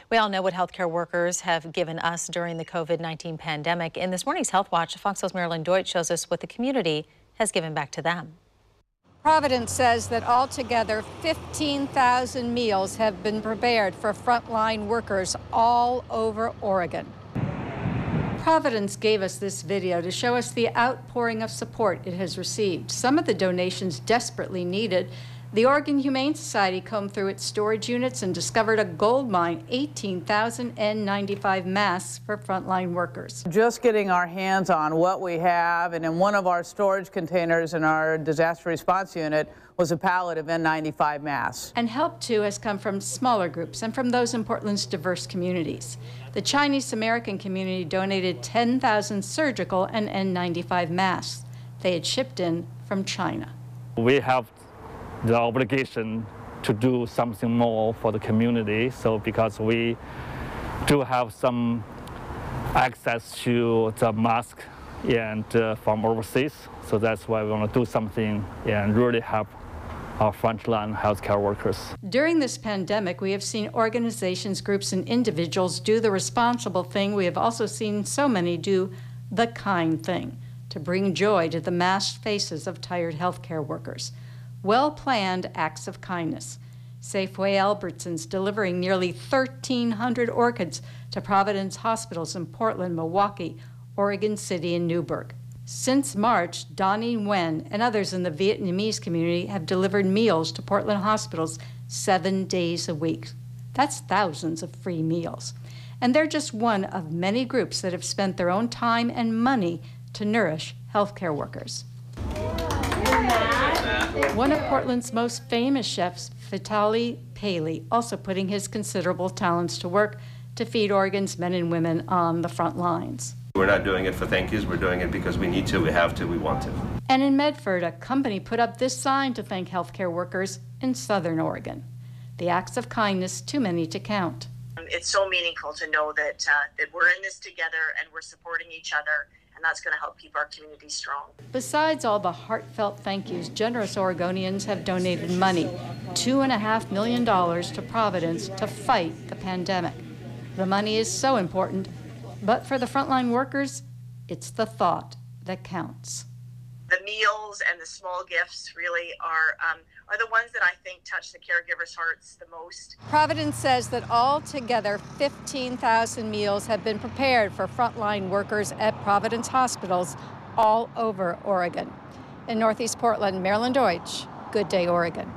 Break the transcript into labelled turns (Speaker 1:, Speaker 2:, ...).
Speaker 1: We all know what healthcare workers have given us during the COVID-19 pandemic. In this morning's Health Watch, Fox News' MARILYN Deutsche shows us what the community has given back to them.
Speaker 2: Providence says that altogether 15,000 meals have been prepared for frontline workers all over Oregon. Providence gave us this video to show us the outpouring of support it has received. Some of the donations desperately needed. The Oregon Humane Society combed through its storage units and discovered a gold mine, 18,000 N95 masks for frontline workers.
Speaker 3: Just getting our hands on what we have, and in one of our storage containers in our disaster response unit was a pallet of N95 masks.
Speaker 2: And help, too, has come from smaller groups and from those in Portland's diverse communities. The Chinese American community donated 10,000 surgical and N95 masks. They had shipped in from China.
Speaker 4: We have the obligation to do something more for the community. So because we do have some access to the mask and from overseas, so that's why we want to do something and really help our frontline healthcare workers.
Speaker 2: During this pandemic, we have seen organizations, groups, and individuals do the responsible thing. We have also seen so many do the kind thing, to bring joy to the masked faces of tired healthcare workers. Well-planned acts of kindness. Safeway Albertsons delivering nearly 1,300 orchids to Providence hospitals in Portland, Milwaukee, Oregon City, and Newburgh. Since March, Donnie Nguyen and others in the Vietnamese community have delivered meals to Portland hospitals 7 days a week. That's thousands of free meals. And they're just one of many groups that have spent their own time and money to nourish healthcare workers. One of Portland's most famous chefs, Vitaly Paley, also putting his considerable talents to work to feed Oregon's men and women on the front lines.
Speaker 5: We're not doing it for thank yous, we're doing it because we need to, we have to, we want to.
Speaker 2: And in Medford, a company put up this sign to thank healthcare workers in Southern Oregon. The acts of kindness, too many to count.
Speaker 6: It's so meaningful to know that we're in this together and we're supporting each other, and that's going to help keep our community strong.
Speaker 2: Besides all the heartfelt thank yous, generous Oregonians have donated money, $2.5 million to Providence to fight the pandemic. The money is so important, but for the frontline workers, it's the thought that counts.
Speaker 6: The meals and the small gifts really are the ones that I think touch the caregivers' hearts the most.
Speaker 2: Providence says that altogether 15,000 meals have been prepared for frontline workers at Providence hospitals all over Oregon. In Northeast Portland, MARILYN Deutsche, Good Day, Oregon.